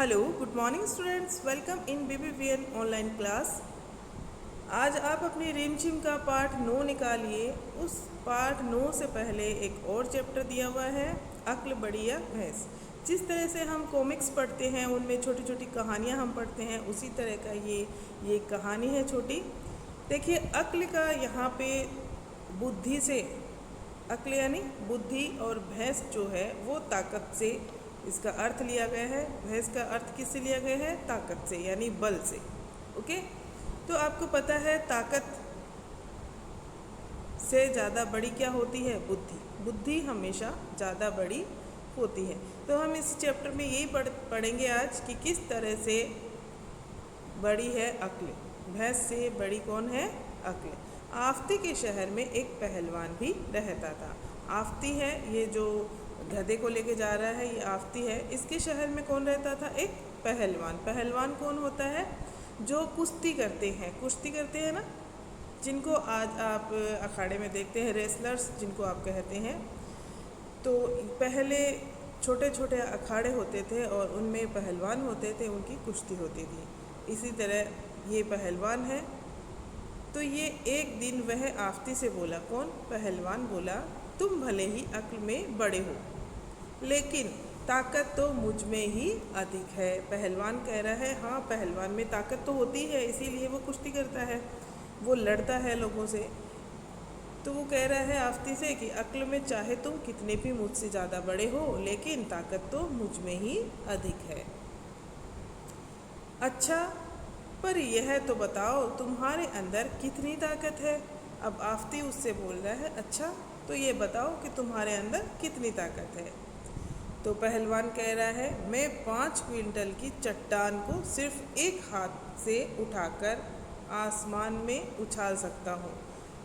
Hello, good morning students. Welcome in BBVN online class. आज आप अपनी रिमझिम का पार्ट 9 निकालिए। उस पार्ट 9 से पहले एक और चैप्टर दिया हुआ है, अक्ल बड़ी या भैंस। जिस तरह से हम कॉमिक्स पढ़ते हैं, उनमें छोटी छोटी कहानियाँ हम पढ़ते हैं, उसी तरह का ये कहानी है छोटी। देखिए, अक्ल का यहाँ पे बुद्धि से, अक्ल यानी बुद्धि, और भैंस जो है वो ताकत से इसका अर्थ लिया गया है। भैंस का अर्थ किससे लिया गया है? ताकत से, यानी बल से। ओके, तो आपको पता है ताकत से ज़्यादा बड़ी क्या होती है? बुद्धि। बुद्धि हमेशा ज़्यादा बड़ी होती है। तो हम इस चैप्टर में यही पढ़ेंगे आज कि किस तरह से बड़ी है अक्ल। भैंस से बड़ी कौन है? अक्ल। आफ्ती के शहर में एक पहलवान भी रहता था। आफ्ती है ये जो गधे को लेके जा रहा है, ये आफ्ती है। इसके शहर में कौन रहता था? एक पहलवान। पहलवान कौन होता है? जो कुश्ती करते हैं। कुश्ती करते हैं ना, जिनको आज आप अखाड़े में देखते हैं, रेसलर्स जिनको आप कहते हैं। तो पहले छोटे छोटे अखाड़े होते थे और उनमें पहलवान होते थे, उनकी कुश्ती होती थी। इसी तरह ये पहलवान है। तो ये एक दिन वह आफ्ती से बोला, कौन? पहलवान बोला, तुम भले ही अक्ल में बड़े हो, लेकिन ताकत तो मुझ में ही अधिक है। पहलवान कह रहा है, हाँ पहलवान में ताकत तो होती है, इसीलिए वो कुश्ती करता है, वो लड़ता है लोगों से। तो वो कह रहा है आफ्ती से कि अक्ल में चाहे तुम कितने भी मुझसे ज़्यादा बड़े हो, लेकिन ताकत तो मुझ में ही अधिक है। अच्छा, पर यह तो बताओ तुम्हारे अंदर कितनी ताकत है? अब आफ्ती उससे बोल रहा है, अच्छा तो ये बताओ कि तुम्हारे अंदर कितनी ताकत है। तो पहलवान कह रहा है, मैं 5 क्विंटल की चट्टान को सिर्फ एक हाथ से उठाकर आसमान में उछाल सकता हूँ।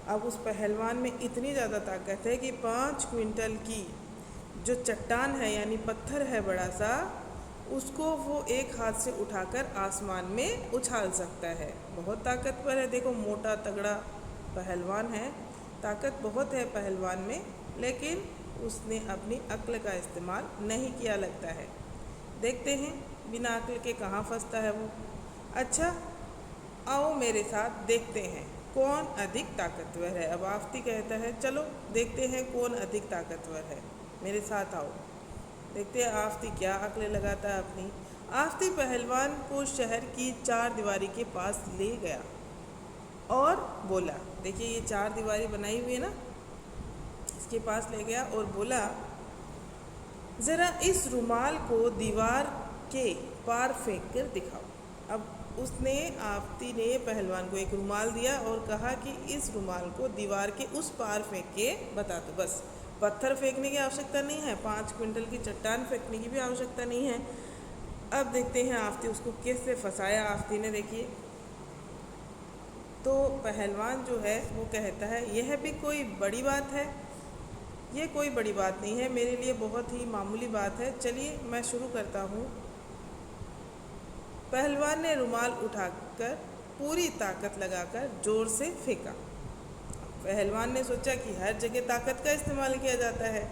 अब उस पहलवान में इतनी ज़्यादा ताकत है कि 5 क्विंटल की जो चट्टान है, यानी पत्थर है बड़ा सा, उसको वो एक हाथ से उठाकर आसमान में उछाल सकता है। बहुत ताकतवर है। देखो, मोटा तगड़ा पहलवान है, ताकत बहुत है पहलवान में, लेकिन उसने अपनी अक्ल का इस्तेमाल नहीं किया लगता है। देखते हैं बिना अक्ल के कहाँ फंसता है वो। अच्छा, आओ मेरे साथ देखते हैं कौन अधिक ताकतवर है। अब आफ्ती कहता है, चलो देखते हैं कौन अधिक ताकतवर है, मेरे साथ आओ। देखते हैं आफ्ती क्या अक्ल लगाता है अपनी। आफ्ती पहलवान को शहर की 4 दीवारी के पास ले गया और बोला, देखिए ये 4 दीवारी बनाई हुई है ना, इसके पास ले गया और बोला, ज़रा इस रुमाल को दीवार के पार फेंक कर दिखाओ। अब उसने, आफ्ती ने पहलवान को एक रुमाल दिया और कहा कि इस रुमाल को दीवार के उस पार फेंक के बता दो। बस, पत्थर फेंकने की आवश्यकता नहीं है, 5 क्विंटल की चट्टान फेंकने की भी आवश्यकता नहीं है। अब देखते हैं आफ्ती उसको कैसे फंसाया आफ्ती ने। देखिए, तो पहलवान जो है वो कहता है, यह भी कोई बड़ी बात है? ये कोई बड़ी बात नहीं है, मेरे लिए बहुत ही मामूली बात है। चलिए मैं शुरू करता हूँ। पहलवान ने रुमाल उठाकर पूरी ताकत लगाकर जोर से फेंका। पहलवान ने सोचा कि हर जगह ताकत का इस्तेमाल किया जाता है,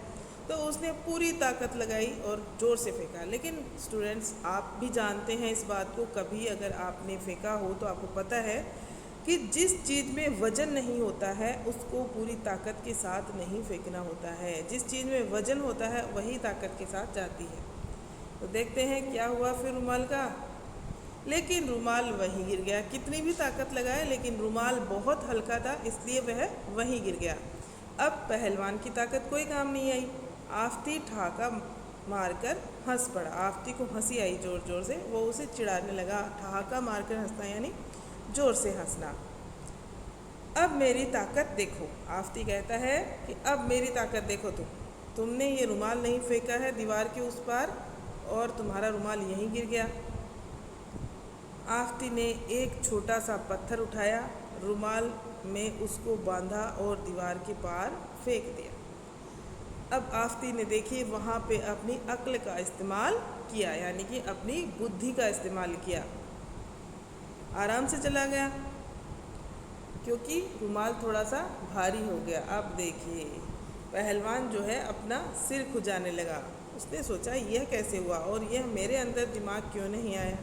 तो उसने पूरी ताकत लगाई और ज़ोर से फेंका। लेकिन स्टूडेंट्स, आप भी जानते हैं इस बात को, कभी अगर आपने फेंका हो तो आपको पता है कि जिस चीज़ में वज़न नहीं होता है उसको पूरी ताकत के साथ नहीं फेंकना होता है। जिस चीज़ में वज़न होता है वही ताकत के साथ जाती है। तो देखते हैं क्या हुआ फिर रुमाल का। लेकिन रुमाल वहीं गिर गया। कितनी भी ताकत लगाए, लेकिन रुमाल बहुत हल्का था, इसलिए वह वहीं गिर गया। अब पहलवान की ताकत कोई काम नहीं आई। आफ्ती ठहाका मारकर हंस पड़ा। आफ्ती को हंसी आई ज़ोर ज़ोर से, वो उसे चिढ़ाने लगा। ठहाका मारकर हंसना यानी ज़ोर से हंसना। अब मेरी ताकत देखो, आफ्ती कहता है कि अब मेरी ताकत देखो। तुमने ये रुमाल नहीं फेंका है दीवार के उस पार, और तुम्हारा रुमाल यहीं गिर गया। आफ्ती ने एक छोटा सा पत्थर उठाया, रुमाल में उसको बांधा और दीवार के पार फेंक दिया। अब आफ्ती ने, देखिए, वहाँ पे अपनी अक्ल का इस्तेमाल किया, यानी कि अपनी बुद्धि का इस्तेमाल किया। आराम से चला गया क्योंकि रुमाल थोड़ा सा भारी हो गया। अब देखिए, पहलवान जो है अपना सिर खुजाने लगा। उसने सोचा यह कैसे हुआ और यह मेरे अंदर दिमाग क्यों नहीं आया।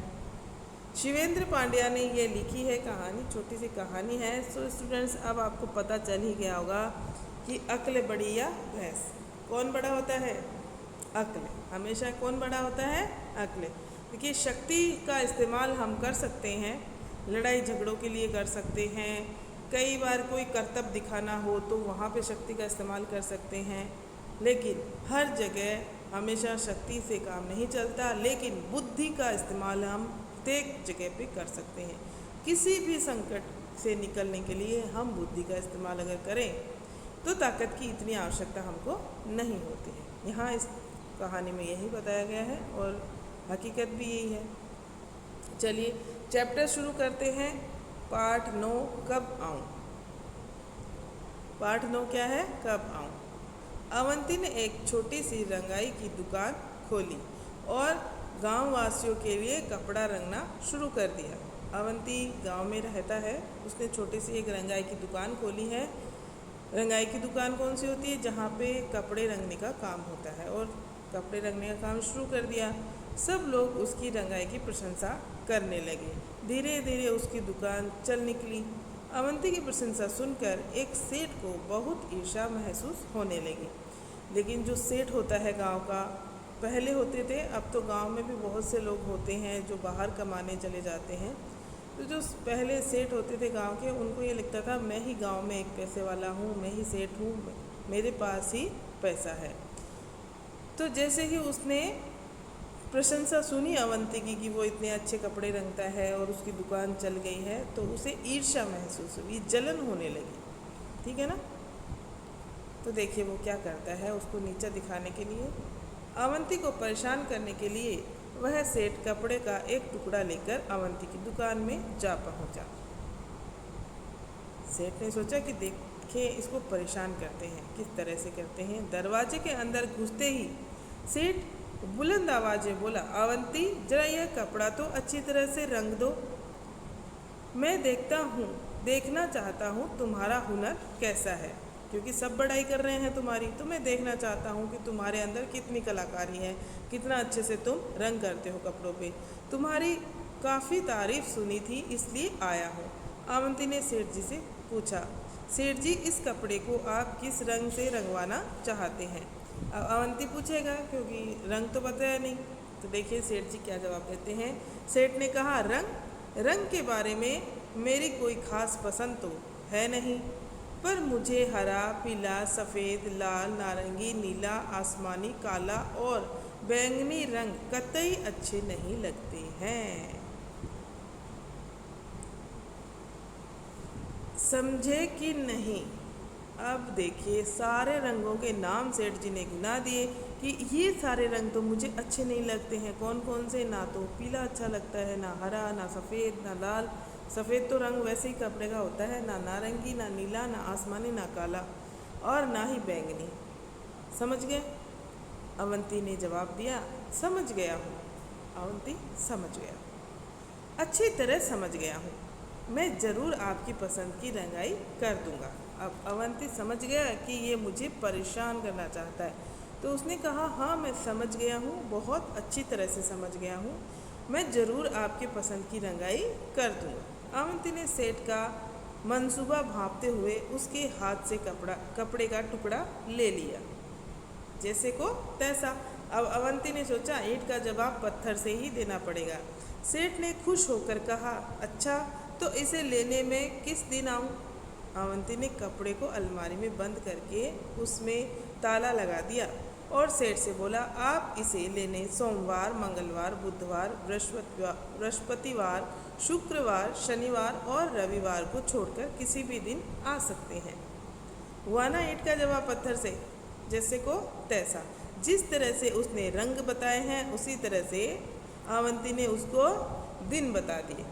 शिवेंद्र पांड्या ने ये लिखी है कहानी, छोटी सी कहानी है। सो स्टूडेंट्स, अब आपको पता चल ही गया होगा कि अक्ल बड़ी या भैंस, कौन बड़ा होता है? अक्ल। हमेशा कौन बड़ा होता है? अक्ल। देखिए, शक्ति का इस्तेमाल हम कर सकते हैं, लड़ाई झगड़ों के लिए कर सकते हैं, कई बार कोई करतब दिखाना हो तो वहाँ पे शक्ति का इस्तेमाल कर सकते हैं, लेकिन हर जगह हमेशा शक्ति से काम नहीं चलता। लेकिन बुद्धि का इस्तेमाल हम प्रत्येक जगह पे कर सकते हैं। किसी भी संकट से निकलने के लिए हम बुद्धि का इस्तेमाल अगर करें तो ताकत की इतनी आवश्यकता हमको नहीं होती है। यहाँ इस कहानी में यही बताया गया है और हकीकत भी यही है। चलिए चैप्टर शुरू करते हैं। पाठ 9, कब आऊँ। पाठ 9 क्या है? कब आऊँ। अवंती ने एक छोटी सी रंगाई की दुकान खोली और गांव वासियों के लिए कपड़ा रंगना शुरू कर दिया। अवंती गांव में रहता है, उसने छोटी सी एक रंगाई की दुकान खोली है। रंगाई की दुकान कौन सी होती है? जहाँ पे कपड़े रंगने का काम होता है, और कपड़े रंगने का काम शुरू कर दिया। सब लोग उसकी रंगाई की प्रशंसा करने लगे। धीरे धीरे उसकी दुकान चल निकली। अवंती की प्रशंसा सुनकर एक सेठ को बहुत ईर्ष्या महसूस होने लगी। लेकिन जो सेठ होता है गांव का, पहले होते थे, अब तो गांव में भी बहुत से लोग होते हैं जो बाहर कमाने चले जाते हैं। तो जो पहले सेठ होते थे गांव के, उनको ये लगता था मैं ही गांव में एक पैसे वाला हूँ, मैं ही सेठ हूँ, मेरे पास ही पैसा है। तो जैसे ही उसने प्रशंसा सुनी अवंती की कि वो इतने अच्छे कपड़े रंगता है और उसकी दुकान चल गई है, तो उसे ईर्ष्या महसूस हुई, जलन होने लगी। ठीक है ना? तो देखिए वो क्या करता है, उसको नीचा दिखाने के लिए, अवंती को परेशान करने के लिए वह सेठ कपड़े का एक टुकड़ा लेकर अवंती की दुकान में जा पहुंचा। सेठ ने सोचा कि देखें इसको परेशान करते हैं, किस तरह से करते हैं। दरवाजे के अंदर घुसते ही सेठ बुलंद आवाज में बोला, अवंती जरा यह कपड़ा तो अच्छी तरह से रंग दो। मैं देखना चाहता हूँ तुम्हारा हुनर कैसा है, क्योंकि सब बड़ाई कर रहे हैं तुम्हारी, तो मैं देखना चाहता हूँ कि तुम्हारे अंदर कितनी कलाकारी है, कितना अच्छे से तुम रंग करते हो कपड़ों पे। तुम्हारी काफ़ी तारीफ सुनी थी, इसलिए आया हूँ। अवंती ने सेठ जी से पूछा, सेठ जी इस कपड़े को आप किस रंग से रंगवाना चाहते हैं? अब अवंती पूछेगा क्योंकि रंग तो बताया नहीं। तो देखिए सेठ जी क्या जवाब देते हैं। सेठ ने कहा, रंग के बारे में मेरी कोई ख़ास पसंद तो है नहीं, पर मुझे हरा, पीला, सफ़ेद, लाल, नारंगी, नीला, आसमानी, काला और बैंगनी रंग कतई अच्छे नहीं लगते हैं। समझे कि नहीं? अब देखिए सारे रंगों के नाम सेठ जी ने गिना दिए कि ये सारे रंग तो मुझे अच्छे नहीं लगते हैं। कौन कौन से? ना तो पीला अच्छा लगता है, ना हरा, ना सफ़ेद, ना लाल। सफ़ेद तो रंग वैसे ही कपड़े का होता है, ना नारंगी, ना नीला, ना आसमानी, ना काला, और ना ही बैंगनी। समझ गए? अवंती ने जवाब दिया, समझ गया हूँ। अवंती समझ गया, अच्छी तरह समझ गया हूँ, मैं ज़रूर आपकी पसंद की रंगाई कर दूँगा। अब अवंती समझ गया कि ये मुझे परेशान करना चाहता है, तो उसने कहा, हाँ मैं समझ गया हूँ, बहुत अच्छी तरह से समझ गया हूँ, मैं ज़रूर आपके पसंद की रंगाई कर दूँगा। अवंती ने सेठ का मंसूबा भांपते हुए उसके हाथ से कपड़े का टुकड़ा ले लिया। जैसे को तैसा। अब अवंती ने सोचा ईंट का जवाब पत्थर से ही देना पड़ेगा। सेठ ने खुश होकर कहा, अच्छा तो इसे लेने में किस दिन आऊँ? अवंती ने कपड़े को अलमारी में बंद करके उसमें ताला लगा दिया और सेठ से बोला, आप इसे लेने सोमवार, मंगलवार, बुधवार, बृहस्पतिवार, शुक्रवार, शनिवार और रविवार को छोड़कर किसी भी दिन आ सकते हैं। हुआ ना ईंट का जवाब पत्थर से, जैसे को तैसा। जिस तरह से उसने रंग बताए हैं उसी तरह से अवंती ने उसको दिन बता दिए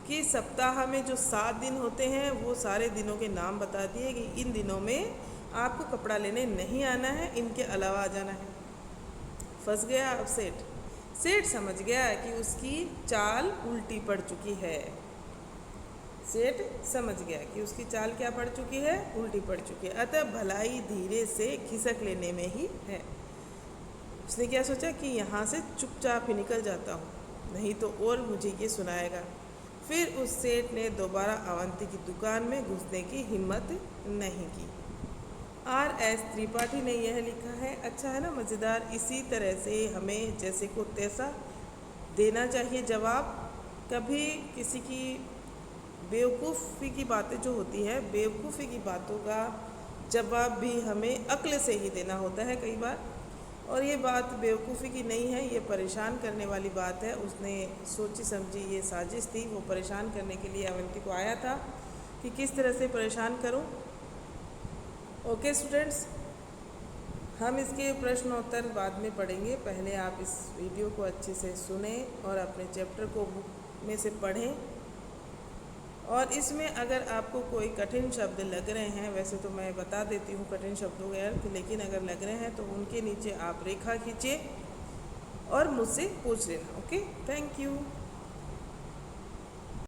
कि सप्ताह में जो 7 दिन होते हैं वो सारे दिनों के नाम बता दिए कि इन दिनों में आपको कपड़ा लेने नहीं आना है, इनके अलावा आ जाना है। फंस गया अब सेठ समझ गया कि उसकी चाल उल्टी पड़ चुकी है। सेठ समझ गया कि उसकी चाल क्या पड़ चुकी है? उल्टी पड़ चुकी है। अतः भलाई धीरे से खिसक लेने में ही है। उसने क्या सोचा कि यहाँ से चुपचाप ही निकल जाता हूँ, नहीं तो और मुझे ये सुनाएगा। फिर उस सेठ ने दोबारा अवंती की दुकान में घुसने की हिम्मत नहीं की। R.S. त्रिपाठी ने यह लिखा है। अच्छा है ना, मज़ेदार। इसी तरह से हमें जैसे को तैसा देना चाहिए जवाब। कभी किसी की बेवकूफ़ी की बातें जो होती है, बेवकूफ़ी की बातों का जवाब भी हमें अक्ल से ही देना होता है कई बार। और ये बात बेवकूफ़ी की नहीं है, ये परेशान करने वाली बात है। उसने सोची समझी ये साजिश थी, वो परेशान करने के लिए अवंती को आया था कि किस तरह से परेशान करूं। ओके स्टूडेंट्स, हम इसके प्रश्नोत्तर बाद में पढ़ेंगे। पहले आप इस वीडियो को अच्छे से सुने और अपने चैप्टर को बुक में से पढ़ें। और इसमें अगर आपको कोई कठिन शब्द लग रहे हैं, वैसे तो मैं बता देती हूँ कठिन शब्दों के अर्थ, लेकिन अगर लग रहे हैं तो उनके नीचे आप रेखा खींचिए और मुझसे पूछ लेना। Okay, thank you.